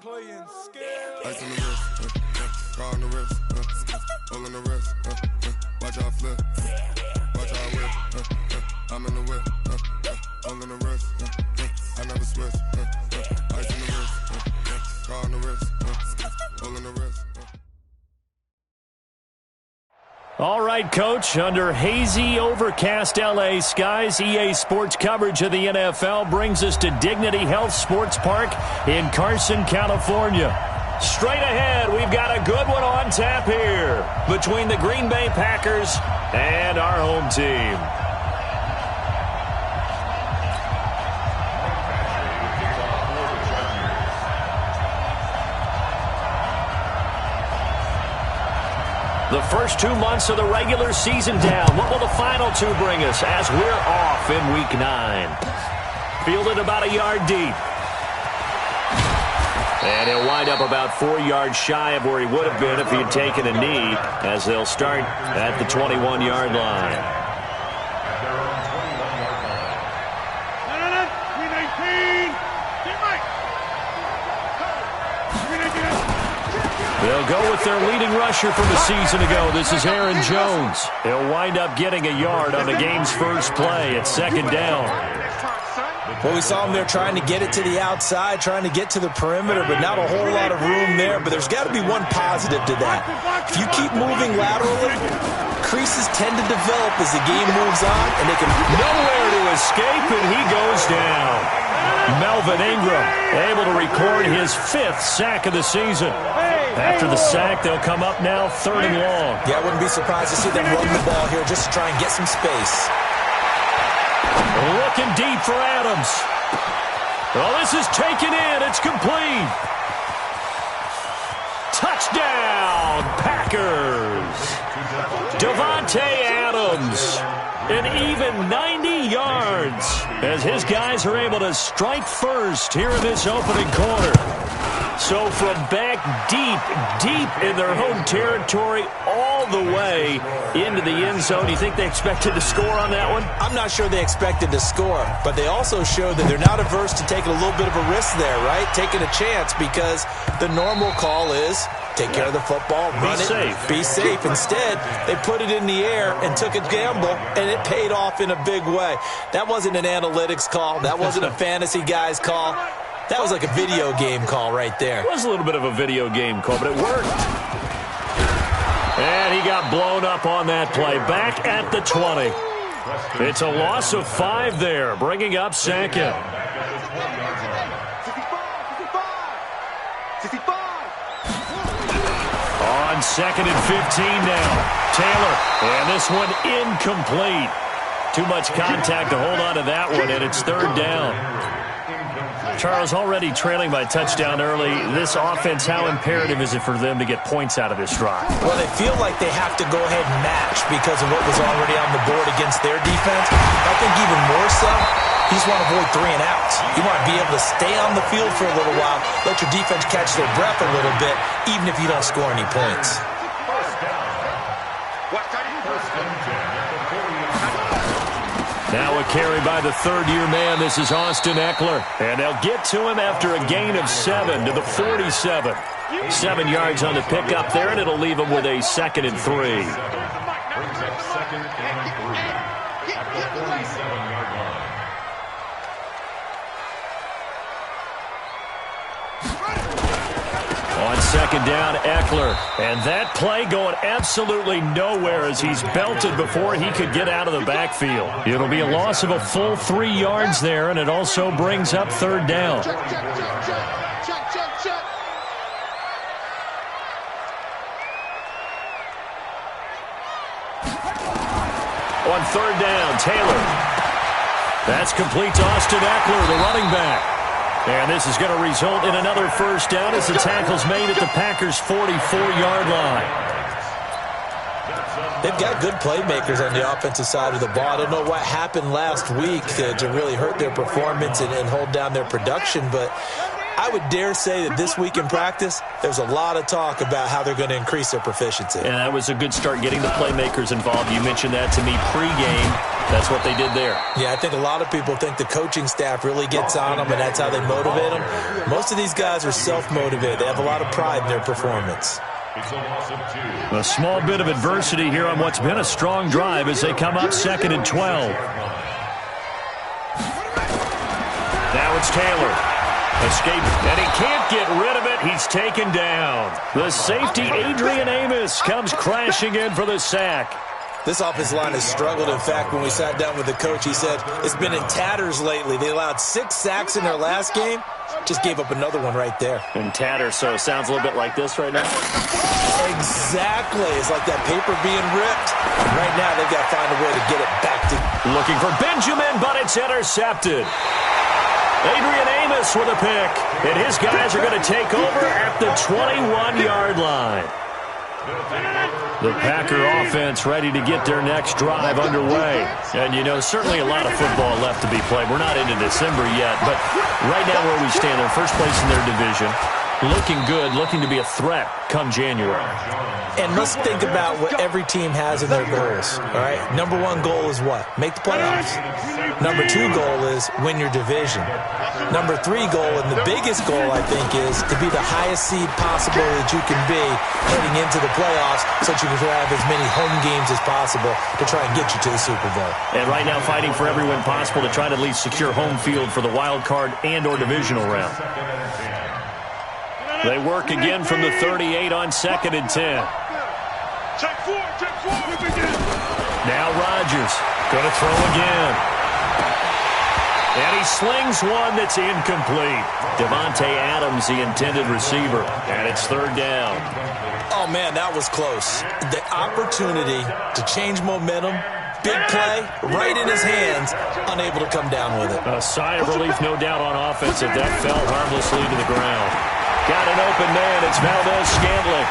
Ice on the wrist, car on the wrist, all on the wrist, watch how I flip, watch how I whip, I'm in the whip, all on the wrist, I never switch, ice on the wrist, car on the wrist, all on the wrist. All right, Coach, under hazy, overcast L.A. skies, EA Sports coverage of the NFL brings us to Dignity Health Sports Park in Carson, California. Straight ahead, we've got a good one on tap here between the Green Bay Packers and our home team. The first 2 months of the regular season down. What will the final 2 bring us as we're off in Week 9? Fielded about a yard deep. And he'll wind up about 4 yards shy of where he would have been if he had taken a knee, as they'll start at the 21-yard line. They'll go with their leading rusher from a season ago. This is Aaron Jones. He'll wind up getting a yard on the game's first play at second down. Well, we saw him there trying to get it to the outside, trying to get to the perimeter, but not a whole lot of room there. But there's got to be one positive to that. If you keep moving laterally, creases tend to develop as the game moves on, and they can nowhere to escape, and he goes down. Melvin Ingram able to record his 5th sack of the season. After the sack, they'll come up now 3rd and long. Yeah, I wouldn't be surprised to see them run the ball here just to try and get some space. Looking deep for Adams. Well, this is taken in. It's complete. Touchdown, Packers. Davante Adams. An even 90 yards as his guys are able to strike first here in this opening quarter. So from back deep in their home territory all the way into the end zone, you think they expected to score on that one? I'm not sure they expected to score, but they also showed that they're not averse to taking a little bit of a risk there, right? Taking a chance, because the normal call is take care of the football, run it, be safe. Instead, they put it in the air and took a gamble, and it paid off in a big way. That wasn't an analytics call. That wasn't a fantasy guy's call. That was like a video game call right there. It was a little bit of a video game call, but it worked. And he got blown up on that play. Back at the 20. It's a loss of 5 there, bringing up 2nd. On 2nd and 15 now. Taylor, and this one incomplete. Too much contact to hold on to that one, and it's 3rd down. Charles, already trailing by touchdown early. This offense, how imperative is it for them to get points out of this drive? Well, they feel like they have to go ahead and match because of what was already on the board against their defense. I think even more so, you just want to avoid 3 and outs. You want to be able to stay on the field for a little while, let your defense catch their breath a little bit, even if you don't score any points. Now a carry by the 3rd-year man. This is Austin Eckler. And they'll get to him after a gain of 7 to the 47. 7 yards on the pickup there, and it'll leave him with a 2nd and 3. On 2nd down, Eckler. And that play going absolutely nowhere as he's belted before he could get out of the backfield. It'll be a loss of a full 3 yards there, and it also brings up 3rd down. On 3rd down, Taylor. That's complete to Austin Eckler, the running back. And this is going to result in another 1st down as the tackle's made at the Packers' 44-yard line. They've got good playmakers on the offensive side of the ball. I don't know what happened last week to really hurt their performance and hold down their production, but I would dare say that this week in practice, there's a lot of talk about how they're going to increase their proficiency. And that was a good start, getting the playmakers involved. You mentioned that to me pregame. That's what they did there. Yeah, I think a lot of people think the coaching staff really gets on them, and that's how they motivate them. Most of these guys are self-motivated. They have a lot of pride in their performance. A small bit of adversity here on what's been a strong drive as they come up 2nd and 12. Now it's Taylor. Escape, and he can't get rid of it. He's taken down. The safety, Adrian Amos, comes crashing in for the sack. This offensive line has struggled. In fact, when we sat down with the coach, he said it's been in tatters lately. They allowed 6 sacks in their last game. Just gave up another one right there. In tatters, so it sounds a little bit like this right now. Exactly. It's like that paper being ripped. Right now, they've got to find a way to get it back to. Looking for Benjamin, but it's intercepted. Adrian Amos with a pick, and his guys are going to take over at the 21-yard line. The Packer offense ready to get their next drive underway. And, you know, certainly a lot of football left to be played. We're not into December yet, but right now where we stand, they're first place in their division. Looking good, looking to be a threat come January. And let's think about what every team has in their goals, all right? Number 1 goal is what? Make the playoffs. Number 2 goal is win your division. Number 3 goal, and the biggest goal, I think, is to be the highest seed possible that you can be heading into the playoffs so that you can have as many home games as possible to try and get you to the Super Bowl. And right now fighting for every win possible to try to at least secure home field for the wild card and or divisional round. They work again from the 38 on 2nd and 10. Check 4, we begin. Now Rodgers going to throw again. And he slings one that's incomplete. Davante Adams, the intended receiver, and it's 3rd down. Oh, man, that was close. The opportunity to change momentum, big play, right in his hands, unable to come down with it. A sigh of relief, no doubt, on offense if that fell harmlessly to the ground. Got an open man. It's Valdez-Scantling.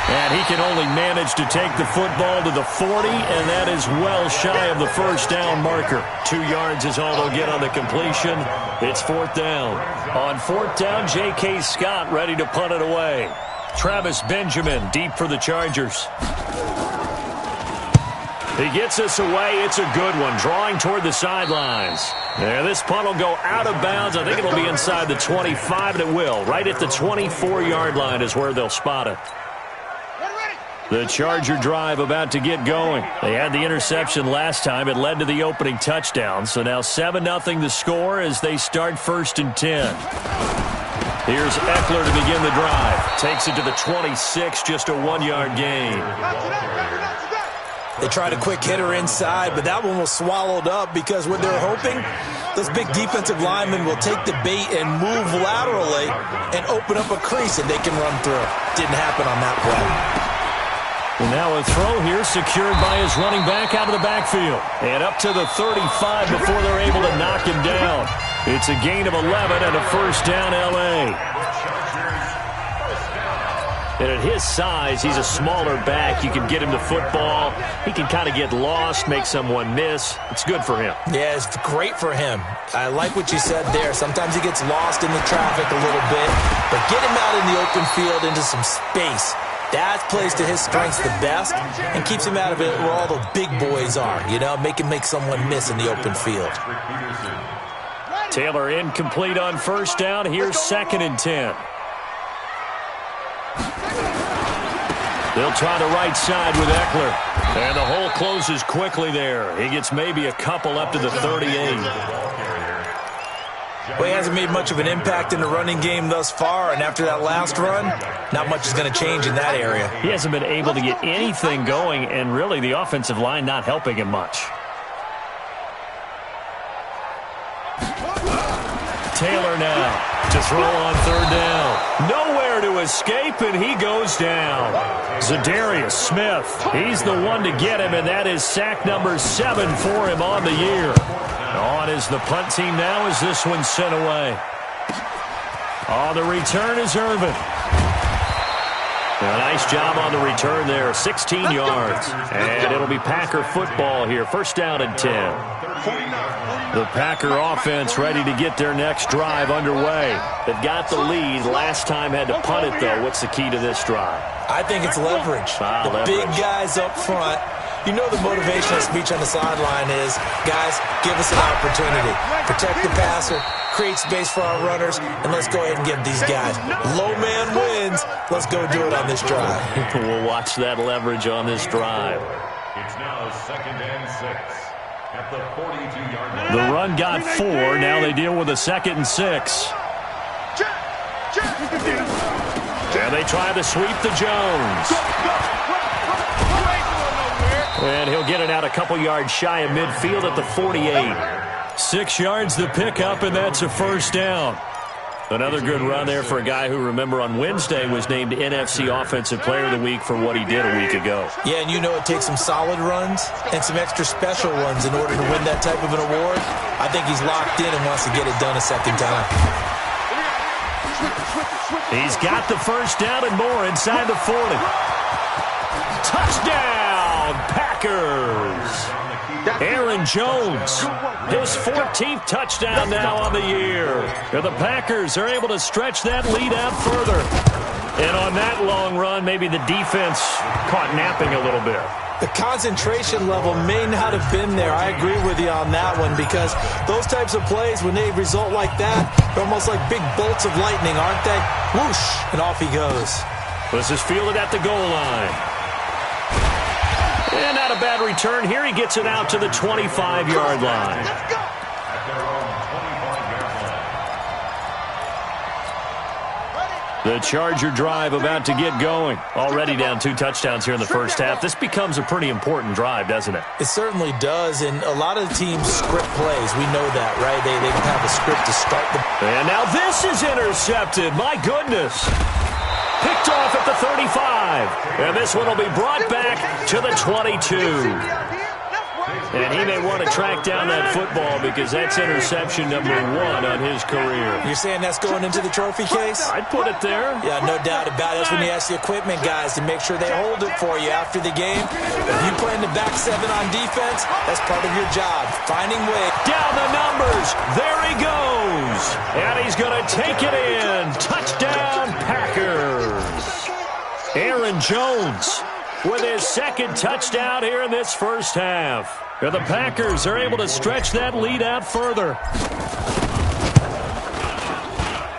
And he can only manage to take the football to the 40, and that is well shy of the first down marker. 2 yards is all they'll get on the completion. It's 4th down. On 4th down, J.K. Scott ready to punt it away. Travis Benjamin deep for the Chargers. He gets us away. It's a good one, drawing toward the sidelines. There, this punt will go out of bounds. I think it'll be inside the 25, and it will. Right at the 24-yard line is where they'll spot it. The Charger drive about to get going. They had the interception last time. It led to the opening touchdown. So now 7-0 the score as they start 1st and 10. Here's Eckler to begin the drive. Takes it to the 26, just a 1-yard gain. They tried a quick hitter inside, but that one was swallowed up because what they're hoping, those big defensive linemen will take the bait and move laterally and open up a crease that they can run through. Didn't happen on that play. And now a throw here secured by his running back out of the backfield. And up to the 35 before they're able to knock him down. It's a gain of 11 and a 1st down L.A. And at his size, he's a smaller back. You can get him to football. He can kind of get lost, make someone miss. It's good for him. Yeah, it's great for him. I like what you said there. Sometimes he gets lost in the traffic a little bit. But get him out in the open field into some space. That plays to his strengths the best and keeps him out of it where all the big boys are, you know, make someone miss in the open field. Taylor incomplete on 1st down. Here's 2nd and 10. They'll try the right side with Eckler. And the hole closes quickly there. He gets maybe a couple up to the 38. Well, he hasn't made much of an impact in the running game thus far, and after that last run, not much is going to change in that area. He hasn't been able to get anything going, and really the offensive line not helping him much. Taylor now to throw on 3rd down. Nowhere to escape, and he goes down. Zadarius Smith, he's the one to get him, and that is sack number 7 for him on the year. On is the punt team now as this one's sent away. On the return is Irvin. A nice job on the return there, 16 yards. And it'll be Packer football here, 1st down and 10. The Packer offense ready to get their next drive underway. They've got the lead. Last time had to punt it, though. What's the key to this drive? I think it's leverage. The big guys up front. You know the motivational speech on the sideline is, guys, give us an opportunity. Protect the passer, create space for our runners, and let's go ahead and give these guys. Low man wins. Let's go do it on this drive. We'll watch that leverage on this drive. It's now 2nd and 6 at the 42-yard line. The run got 4. Now they deal with a 2nd and 6. And they try to sweep to Jones. And he'll get it out a couple yards shy of midfield at the 48. 6 yards to pick up, and that's a first down. Another good run there for a guy who, remember, on Wednesday was named NFC Offensive Player of the Week for what he did a week ago. Yeah, and you know it takes some solid runs and some extra special ones in order to win that type of an award. I think he's locked in and wants to get it done a second time. He's got the first down and more inside the 40. Touchdown, Packers! Aaron Jones, his 14th touchdown now on the year. And the Packers are able to stretch that lead out further. And on that long run, maybe the defense caught napping a little bit. The concentration level may not have been there. I agree with you on that one, because those types of plays, when they result like that, they're almost like big bolts of lightning, aren't they? Whoosh, and off he goes. This is fielded at the goal line. And not a bad return here. He gets it out to the 25-yard line. The Charger drive about to get going. Already down 2 touchdowns here in the first half. This becomes a pretty important drive, doesn't it? It certainly does, and a lot of the teams script plays. We know that, right? They have a script to start the... And now this is intercepted. My goodness. Picked off at the 35. And this one will be brought back to the 22. And he may want to track down that football because that's interception number 1 on his career. You're saying that's going into the trophy case? I'd put it there. Yeah, no doubt about it. That's when you ask the equipment guys to make sure they hold it for you after the game. If you play in the back 7 on defense, that's part of your job. Finding ways. Down the numbers. There he goes. And he's going to take it in. Touchdown, Packers. Aaron Jones with his 2nd touchdown here in this first half. And the Packers are able to stretch that lead out further.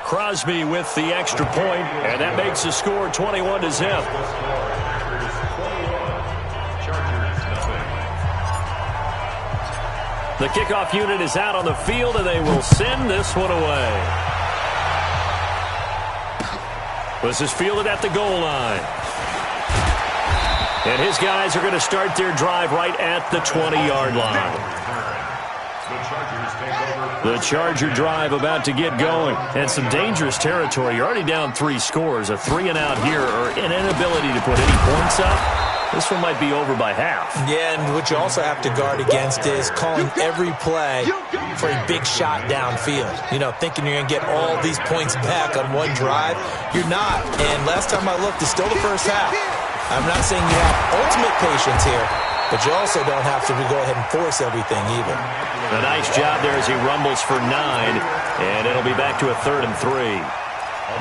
Crosby with the extra point, and that makes the score 21-0. The kickoff unit is out on the field, and they will send this one away. This is fielded at the goal line. And his guys are going to start their drive right at the 20-yard line. The Charger drive about to get going. And some dangerous territory. You're already down 3 scores. A 3-and-out here, or an inability to put any points up. This one might be over by half. Yeah, and what you also have to guard against is calling every play for a big shot downfield. You know, thinking you're going to get all these points back on one drive. You're not. And last time I looked, it's still the first half. I'm not saying you have ultimate patience here, but you also don't have to go ahead and force everything either. A nice job there as he rumbles for 9, and it'll be back to a 3rd and 3.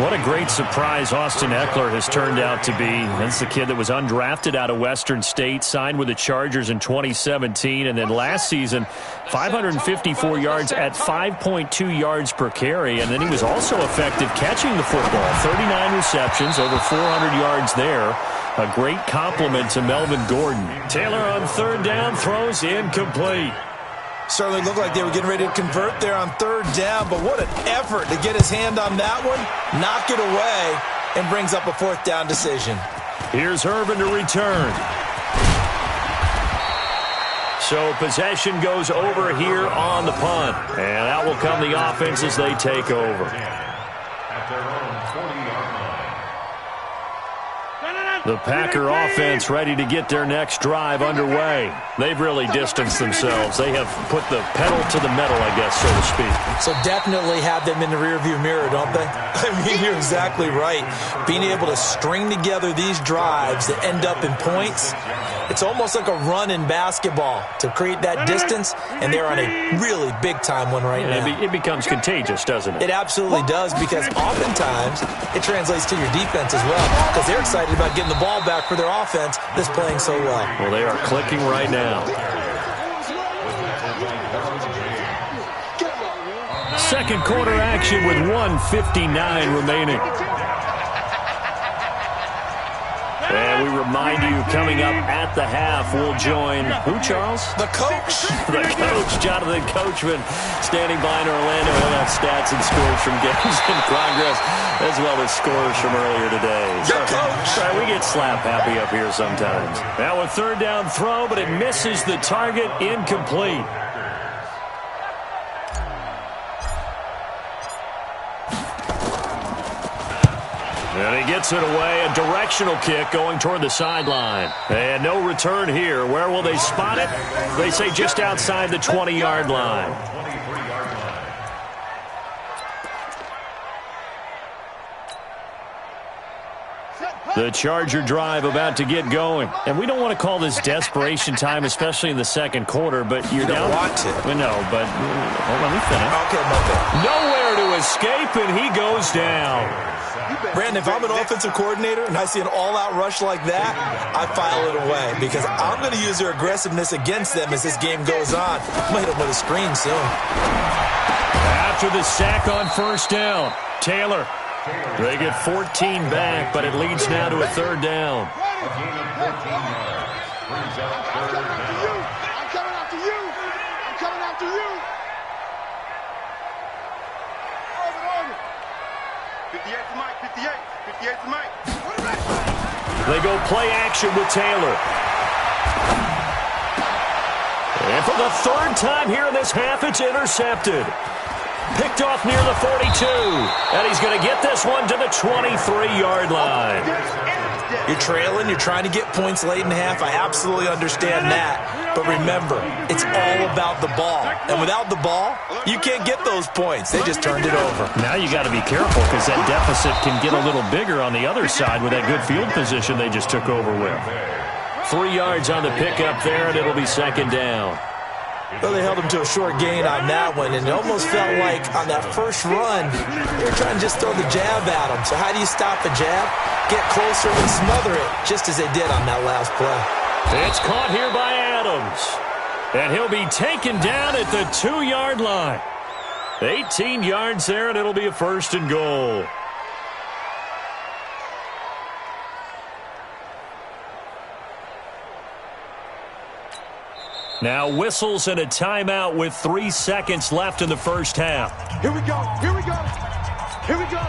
What a great surprise Austin Ekeler has turned out to be. That's the kid that was undrafted out of Western State, signed with the Chargers in 2017, and then last season, 554 yards at 5.2 yards per carry, and then he was also effective catching the football. 39 receptions, over 400 yards there. A great compliment to Melvin Gordon. Taylor on 3rd down, throws incomplete. Certainly looked like they were getting ready to convert there on 3rd down, but what an effort to get his hand on that one, knock it away, and brings up a 4th down decision. Here's Irvin to return. So possession goes over here on the punt, and out will come the offense as they take over. At their own 40-yard line. The Packer offense ready to get their next drive underway. They've really distanced themselves. They have put the pedal to the metal, I guess, so to speak. So definitely have them in the rearview mirror, don't they? I mean, you're exactly right. Being able to string together these drives that end up in points, it's almost like a run in basketball to create that distance, and they're on a really big-time one right now. It becomes contagious, doesn't it? It absolutely does, because oftentimes it translates to your defense as well, because they're excited about getting the ball back for their offense that's playing so well. Well, they are clicking right now. Second quarter action with 1:59 remaining. And we remind you, coming up at the half, we'll join who, Charles? The coach. The coach, Jonathan Coachman, standing by in Orlando. He'll have stats and scores from games in progress, as well as scores from earlier today. The coach. Right, we get slap happy up here sometimes. Now a third down throw, but it misses the target, incomplete. And he gets it away, a directional kick going toward the sideline. And no return here. Where will they spot it? They say just outside the 20-yard line. The Charger drive about to get going. And we don't want to call this desperation time, especially in the second quarter, but you're down. You don't want to. No, but let me finish. Okay, my bad. Nowhere to escape, and he goes down. Brandon, if I'm an offensive coordinator and I see an all-out rush like that, I file it away, because I'm going to use their aggressiveness against them as this game goes on. I'm going to hit them with a screen soon. After the sack on first down, Taylor. They get 14 back, but it leads now to a third down. I'm coming after you. I'm coming after you. 58 to Mike, 58 to Mike. They go play action with Taylor. And for the third time here in this half, it's intercepted. Picked off near the 42. And he's going to get this one to the 23-yard line. You're trailing. You're trying to get points late in the half. I absolutely understand that. But remember, it's all about the ball. And without the ball, you can't get those points. They just turned it over. Now you got to be careful, because that deficit can get a little bigger on the other side with that good field position they just took over with. 3 yards on the pickup there, and it'll be second down. Well, they held him to a short gain on that one, and it almost felt like on that first run, they were trying to just throw the jab at him. So how do you stop a jab? Get closer and smother it, just as they did on that last play. It's caught here by Adams, and he'll be taken down at the 2-yard line. 18 yards there, and it'll be a first and goal. Now whistles and a timeout with 3 seconds left in the first half. Here we go. Here we go. Here we go.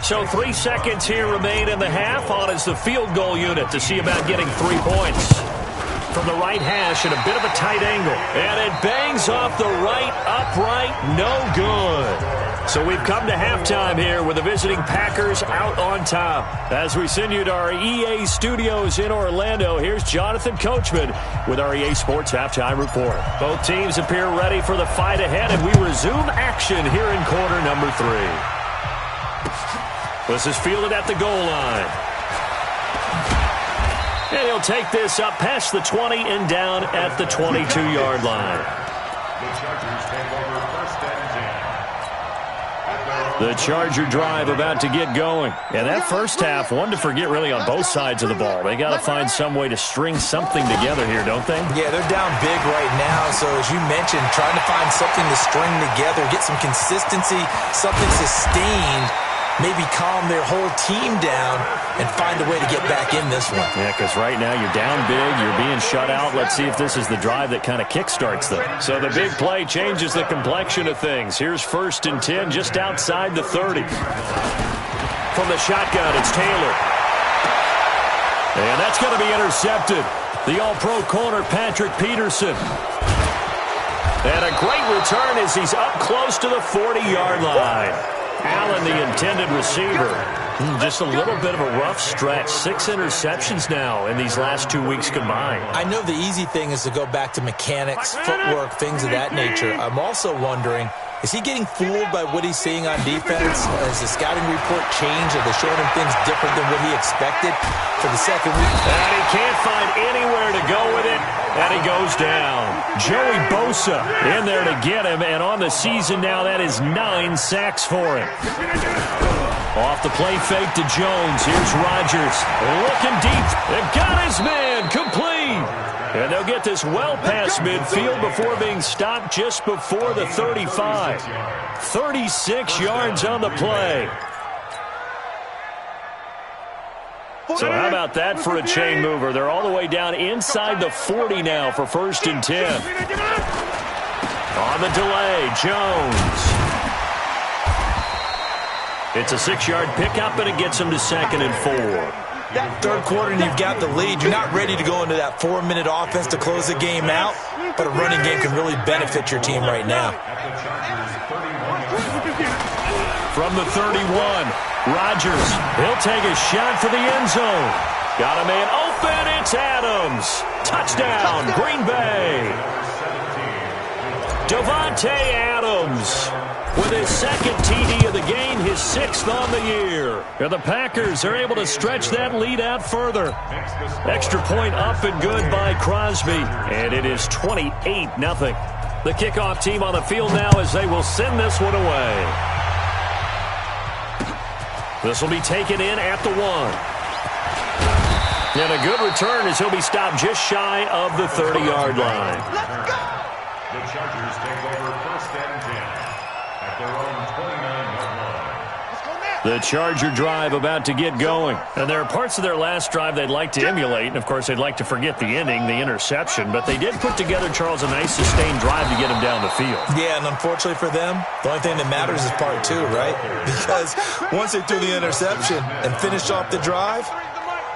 So 3 seconds here remain in the half. On is the field goal unit to see about getting 3 points. From the right hash at a bit of a tight angle. And it bangs off the right upright. No good. So we've come to halftime here with the visiting Packers out on top. As we send you to our EA studios in Orlando, here's Jonathan Coachman with our EA Sports Halftime Report. Both teams appear ready for the fight ahead, and we resume action here in quarter number 3. This is fielded at the goal line. And he'll take this up past the 20 and down at the 22-yard line. The Charger drive about to get going. And that first half, one to forget really on both sides of the ball. They got to find some way to string something together here, don't they? Yeah, they're down big right now. So as you mentioned, trying to find something to string together, get some consistency, something sustained, maybe calm their whole team down and find a way to get back in this one. Yeah, because right now you're down big, you're being shut out. Let's see if this is the drive that kind of kickstarts them. So the big play changes the complexion of things. Here's 1st and 10 just outside the 30. From the shotgun, it's Taylor. And that's going to be intercepted. The all-pro corner, Patrick Peterson. And a great return as he's up close to the 40-yard line. Allen, the intended receiver. Just a little bit of a rough stretch. 6 interceptions now in these last 2 weeks combined. I know the easy thing is to go back to mechanics, footwork, things of that nature. I'm also wondering, is he getting fooled by what he's seeing on defense? Has the scouting report changed? Are they showing him things different than what he expected for the second week? And he can't find anywhere to go with it, and he goes down. Joey Bosa in there to get him, and on the season now, that is 9 sacks for him. Off the play fake to Jones. Here's Rodgers looking deep. They got his man complete. And they'll get this well past midfield before being stopped just before the 35. 36 yards on the play. So how about that for a chain mover? They're all the way down inside the 40 now for 1st and 10. On the delay, Jones. It's a 6-yard pickup, and it gets them to 2nd and 4. Third quarter, and you've got the lead. You're not ready to go into that 4-minute offense to close the game out, but a running game can really benefit your team right now. From the 31, Rodgers. He'll take a shot for the end zone. Got a man open. It's Adams. Touchdown, Green Bay. Davante Adams with his 2nd TD of the game, his 6th on the year. And the Packers are able to stretch that lead out further. Extra point up and good by Crosby. And it is 28-0. The kickoff team on the field now as they will send this one away. This will be taken in at the 1. And a good return as he'll be stopped just shy of the 30-yard line. Let's go! The Chargers take over 1st and 10 at their own 29-yard line. The Charger drive about to get going. And there are parts of their last drive they'd like to emulate. And, of course, they'd like to forget the ending, the interception. But they did put together, Charles, a nice sustained drive to get him down the field. Yeah, and unfortunately for them, the only thing that matters is part 2, right? Because once they threw the interception and finished off the drive,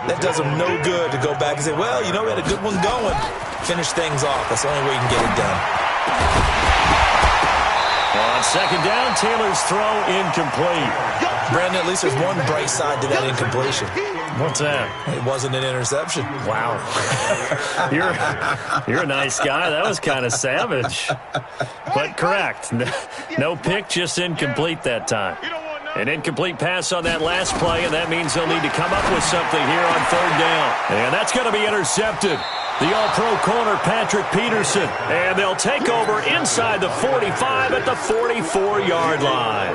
that does them no good to go back and say, well, you know, we had a good one going. Finish things off. That's the only way you can get it done. On 2nd down, Taylor's throw incomplete. Brandon, at least there's one bright side to that incompletion. What's that? It wasn't an interception. Wow. You're a nice guy. That was kind of savage. But correct. No pick, just incomplete that time. An incomplete pass on that last play, and that means they'll need to come up with something here on 3rd down. And that's going to be intercepted. The all-pro corner, Patrick Peterson. And they'll take over inside the 45 at the 44-yard line.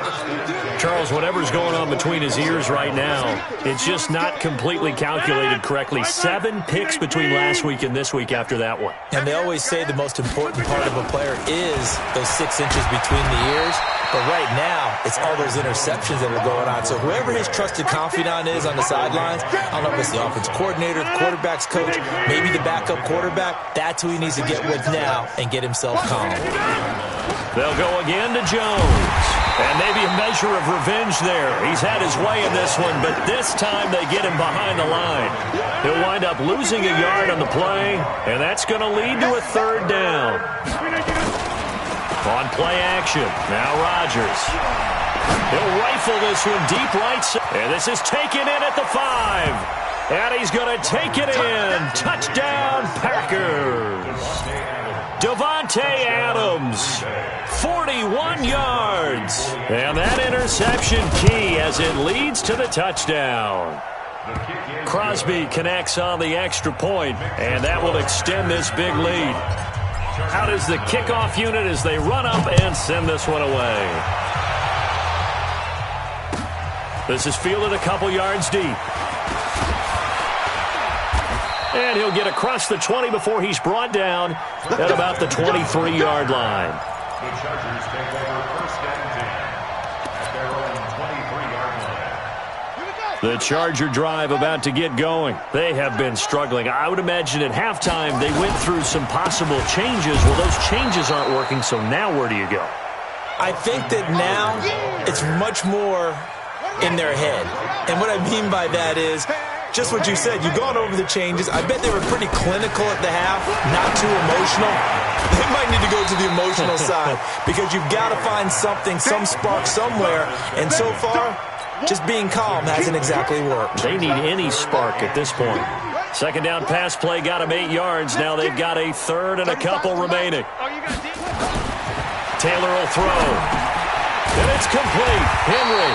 Charles, whatever's going on between his ears right now, it's just not completely calculated correctly. 7 picks between last week and this week after that one. And they always say the most important part of a player is those 6 inches between the ears. But right now, it's all those interceptions that are going on. So whoever his trusted confidant is on the sidelines, I don't know if it's the offense coordinator, the quarterback's coach, maybe the backup quarterback, that's who he needs to get with now and get himself calm. They'll go again to Jones. And maybe a measure of revenge there. He's had his way in this one, but this time they get him behind the line. He'll wind up losing a yard on the play, and that's going to lead to a 3rd down. On play action, now Rodgers. He'll rifle this one deep right side. And this is taken in at the 5. And he's going to take it in. Touchdown, Packers. Davante Adams, 41 yards. And that interception key as it leads to the touchdown. Crosby connects on the extra point, and that will extend this big lead. How does the kickoff unit as they run up and send this one away? This is fielded a couple yards deep. And he'll get across the 20 before he's brought down at about the 23-yard line. The Chargers take over 1st and 10 at their own 23-yard line. The Charger drive about to get going. They have been struggling. I would imagine at halftime they went through some possible changes. Well, those changes aren't working, so now where do you go? I think that now it's much more in their head. And what I mean by that is just what you said. You've gone over the changes. I bet they were pretty clinical at the half, not too emotional. They might need to go to the emotional side because you've got to find something, some spark somewhere. And so far, just being calm hasn't exactly worked. They need any spark at this point. Second down pass play got them 8 yards. Now they've got a third and a couple remaining. Taylor will throw. And it's complete. Henry.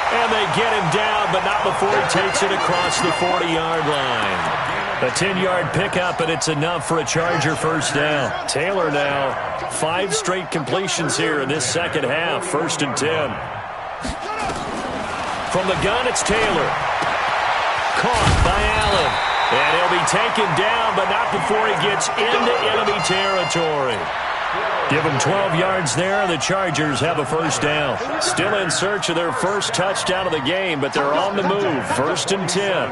And they get him down, but not before he takes it across the 40-yard line. A 10-yard pickup, and it's enough for a Charger first down. Taylor now 5 straight completions here in this second half. 1st and 10. From the gun, it's Taylor. Caught by Allen. And he'll be taken down, but not before he gets into enemy territory. Give them 12 yards there. The Chargers have a first down. Still in search of their first touchdown of the game, but they're on the move. 1st and 10.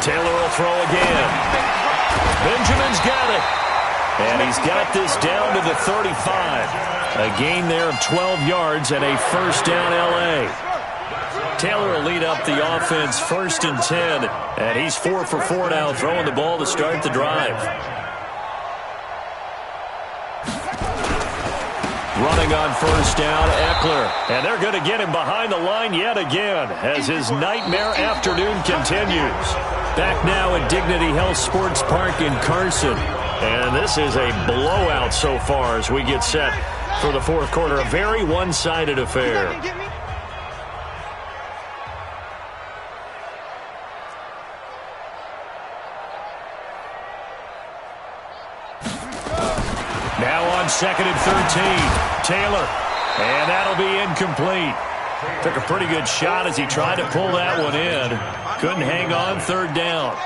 Taylor will throw again. Benjamin's got it. And he's got this down to the 35. A gain there of 12 yards and a first down L.A. Taylor will lead up the offense 1st and 10. And he's 4 for 4 now, throwing the ball to start the drive. Running on first down, Eckler. And they're going to get him behind the line yet again as his nightmare afternoon continues. Back now at Dignity Health Sports Park in Carson. And this is a blowout so far as we get set for the fourth quarter. A very one-sided affair. Now on 2nd and 13. Taylor. And that'll be incomplete. Took a pretty good shot as he tried to pull that one in. Couldn't hang on 3rd down.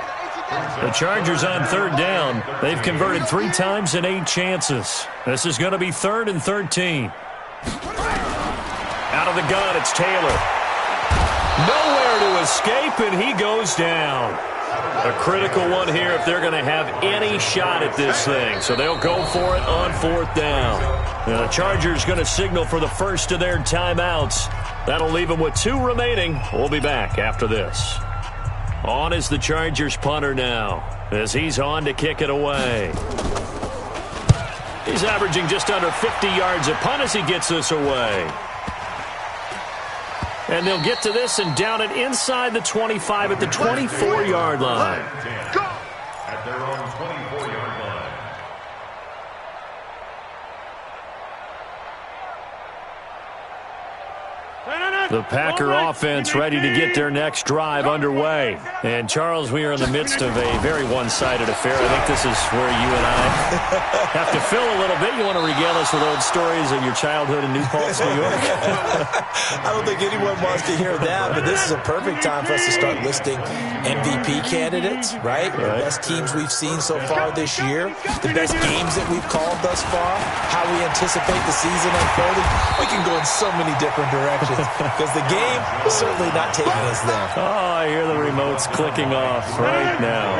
The Chargers on 3rd down. They've converted 3 times in 8 chances. This is going to be 3rd and 13. Out of the gun, it's Taylor. Nowhere to escape, and he goes down. A critical one here if they're going to have any shot at this thing. So they'll go for it on 4th down. The Chargers going to signal for the first of their timeouts. That'll leave them with 2 remaining. We'll be back after this. On is the Chargers punter now as he's on to kick it away. He's averaging just under 50 yards a punt as he gets this away. And they'll get to this and down it inside the 25 at the 24-yard line. At their own 24-yard line. The Packer offense ready to get their next drive underway. And, Charles, we are in the midst of a very one-sided affair. I think this is where you and I have to fill a little bit. You want to regale us with old stories of your childhood in New Paltz, New York? I don't think anyone wants to hear that, but this is a perfect time for us to start listing MVP candidates, right? The best teams we've seen so far this year, the best games that we've called thus far, how we anticipate the season unfolding. We can go in so many different directions. Because the game is certainly not taking us there. Oh, I hear the remotes clicking off right now.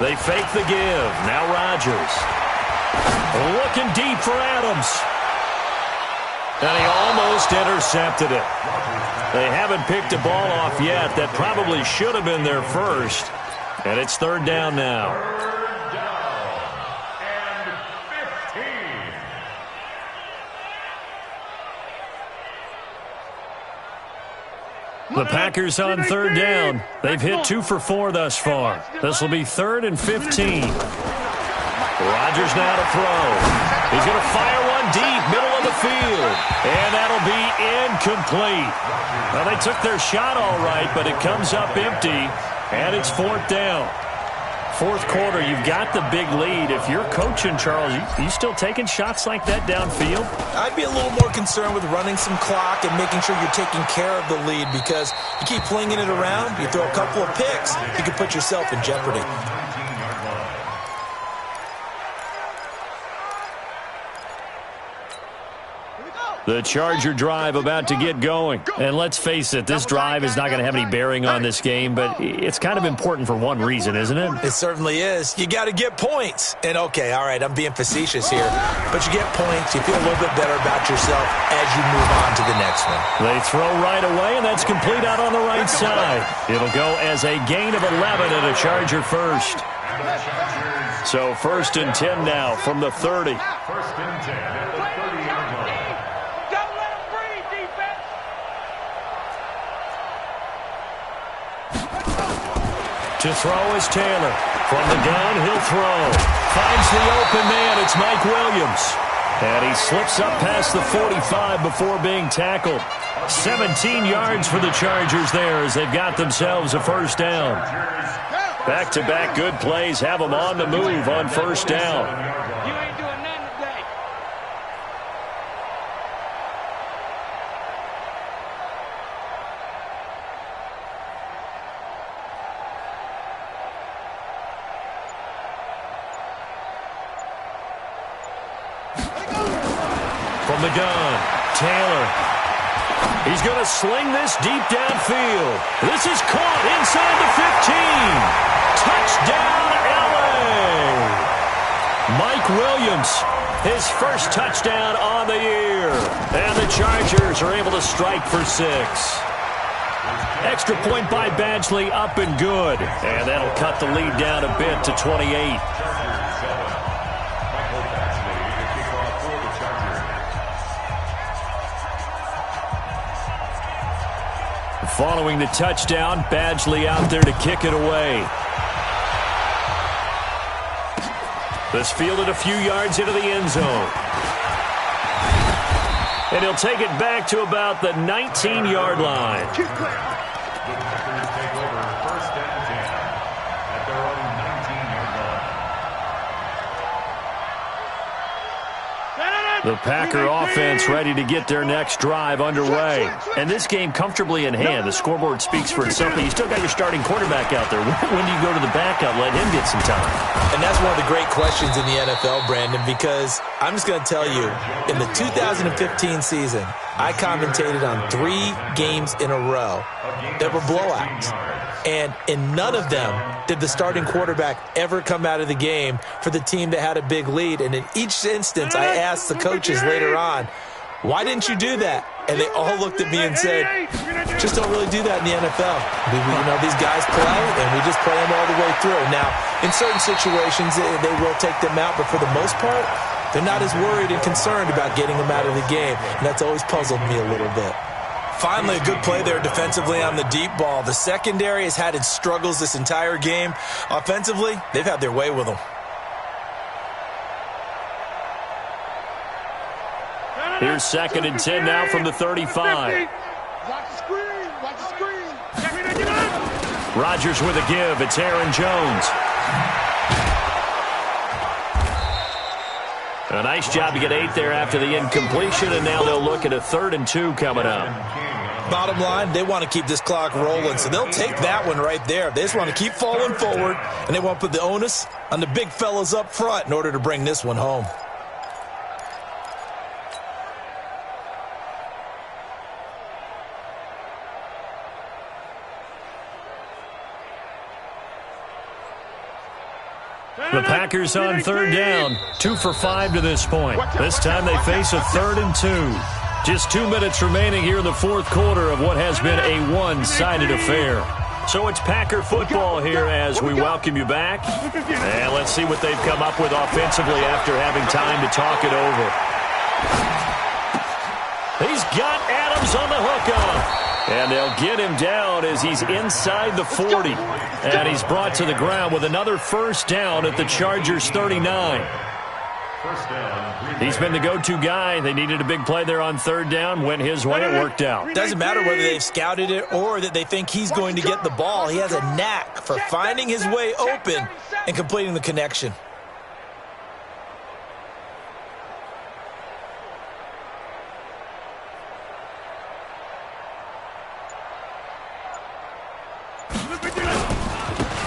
They fake the give. Now Rodgers. Looking deep for Adams. And he almost intercepted it. They haven't picked a ball off yet. That probably should have been their first. And it's 3rd down now. The Packers on 3rd down. They've hit 2 for 4 thus far. This will be 3rd and 15. Rodgers now to throw. He's going to fire one deep, middle of the field. And that'll be incomplete. Well, they took their shot all right, but it comes up empty. And it's 4th down. 4th quarter, you've got the big lead. If you're coaching, Charles, you still taking shots like that downfield? I'd be a little more concerned with running some clock and making sure you're taking care of the lead, because you keep flinging it around, you throw a couple of picks, you can put yourself in jeopardy. The Charger drive about to get going. And let's face it, this drive is not going to have any bearing on this game, but it's kind of important for one reason, isn't it? It certainly is. You got to get points. And, okay, all right, I'm being facetious here, but you get points, you feel a little bit better about yourself as you move on to the next one. They throw right away, and that's complete out on the right side. It'll go as a gain of 11 and a Charger first. So 1st and 10 now from the 30. 1st and 10 at the 30-yard line. Don't let him breathe, defense. To throw is Taylor. From the gun, he'll throw. Finds the open man. It's Mike Williams. And he slips up past the 45 before being tackled. 17 yards for the Chargers there as they've got themselves a first down. Back-to-back good plays have them on the move on first down. You ain't doing nothing today. From the gun, Taylor. He's going to sling this deep downfield. This is caught inside the 15. Touchdown, LA! Mike Williams, his first touchdown on the year. And the Chargers are able to strike for 6. Extra point by Badgley, up and good. And that'll cut the lead down a bit to 28. Following the touchdown, Badgley out there to kick it away. This fielded a few yards into the end zone. And he'll take it back to about the 19-yard line. The Packers take over 1st and 10 at their own 19-yard line. The Packer offense ready to get their next drive underway. And this game comfortably in hand. The scoreboard speaks for itself. You still got your starting quarterback out there. When do you go to the backup, let him get some time? And that's one of the great questions in the NFL, Brandon, because I'm just going to tell you, in the 2015 season, I commentated on 3 games in a row that were blowouts. And in none of them did the starting quarterback ever come out of the game for the team that had a big lead. And in each instance, I asked the coaches later on, why didn't you do that? And they all looked at me and said, just don't really do that in the NFL. These guys play, and we just play them all the way through. Now, in certain situations, they will take them out, but for the most part, they're not as worried and concerned about getting them out of the game. And that's always puzzled me a little bit. Finally, a good play there defensively on the deep ball. The secondary has had its struggles this entire game. Offensively, they've had their way with them. Here's 2nd and 10 now from the 35. Watch the screen. Watch the screen. Rodgers with a give. It's Aaron Jones. A nice job to get 8 there after the incompletion, and now they'll look at a 3rd and 2 coming up. Bottom line, they want to keep this clock rolling, so they'll take that one right there. They just want to keep falling forward, and they want to put the onus on the big fellas up front in order to bring this one home. The Packers on 3rd down, 2 for 5 to this point. This time they face a 3rd and 2. Just 2 minutes remaining here in the 4th quarter of what has been a one-sided affair. So it's Packer football here as we welcome you back. And let's see what they've come up with offensively after having time to talk it over. He's got Adams on the hook up. And they'll get him down as he's inside the 40. And he's brought to the ground with another first down at the Chargers 39. He's been the go-to guy. They needed a big play there on 3rd down. Went his way. It worked out. Doesn't matter whether they've scouted it or that they think he's going to get the ball. He has a knack for finding his way open and completing the connection.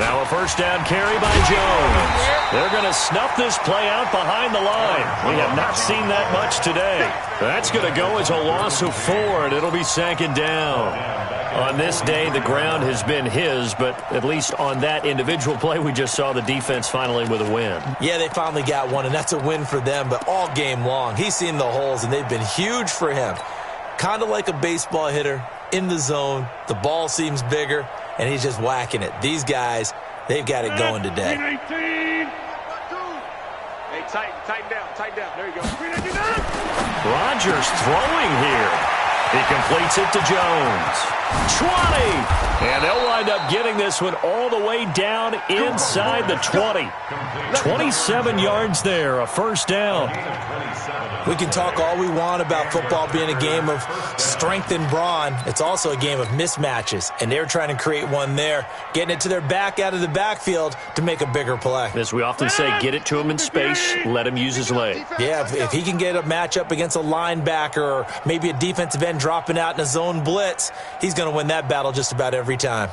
Now a first down carry by Jones. They're going to snuff this play out behind the line. We have not seen that much today. That's going to go as a loss of 4, and it'll be second down. On this day, the ground has been his, but at least on that individual play, we just saw the defense finally with a win. Yeah, they finally got one, and that's a win for them, but all game long, he's seen the holes, and they've been huge for him. Kind of like a baseball hitter in the zone. The ball seems bigger, and he's just whacking it. These guys, they've got it going today. Hey, tighten down. There you go. Rodgers throwing here. He completes it to Jones. 20! And they'll wind up getting this one all the way down inside the 20. 27 yards there, a first down. We can talk all we want about football being a game of strength and brawn. It's also a game of mismatches, and they're trying to create one there, getting it to their back out of the backfield to make a bigger play. As we often say, get it to him in space, let him use his leg. Yeah, if he can get a matchup against a linebacker or maybe a defensive end dropping out in a zone blitz, he's going to win that battle just about every time.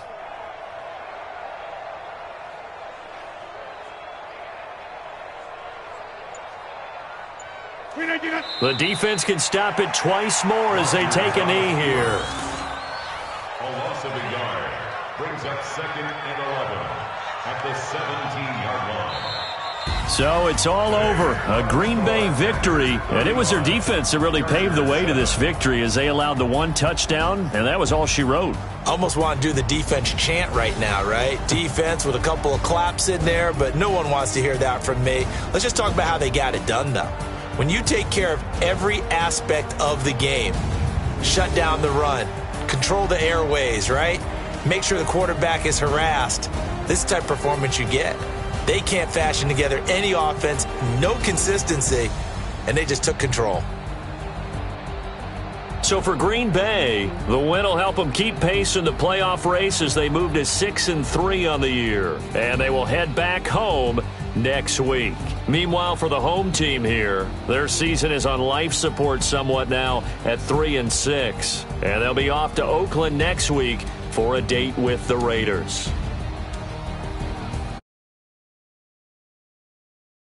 The defense can stop it twice more as they take a knee here. A loss of a yard brings up 2nd and 11 at the 17-yard line. So it's all over. A Green Bay victory, and it was their defense that really paved the way to this victory as they allowed the 1 touchdown, and that was all she wrote. Almost want to do the defense chant right now, right? Defense with a couple of claps in there, but no one wants to hear that from me. Let's just talk about how they got it done, though. When you take care of every aspect of the game, shut down the run, control the airways, right? Make sure the quarterback is harassed. This is the type of performance you get. They can't fashion together any offense, no consistency, and they just took control. So for Green Bay, the win will help them keep pace in the playoff race as they move to 6-3 on the year. And they will head back home next week. Meanwhile, for the home team here, their season is on life support somewhat now at 3-6. And they'll be off to Oakland next week for a date with the Raiders.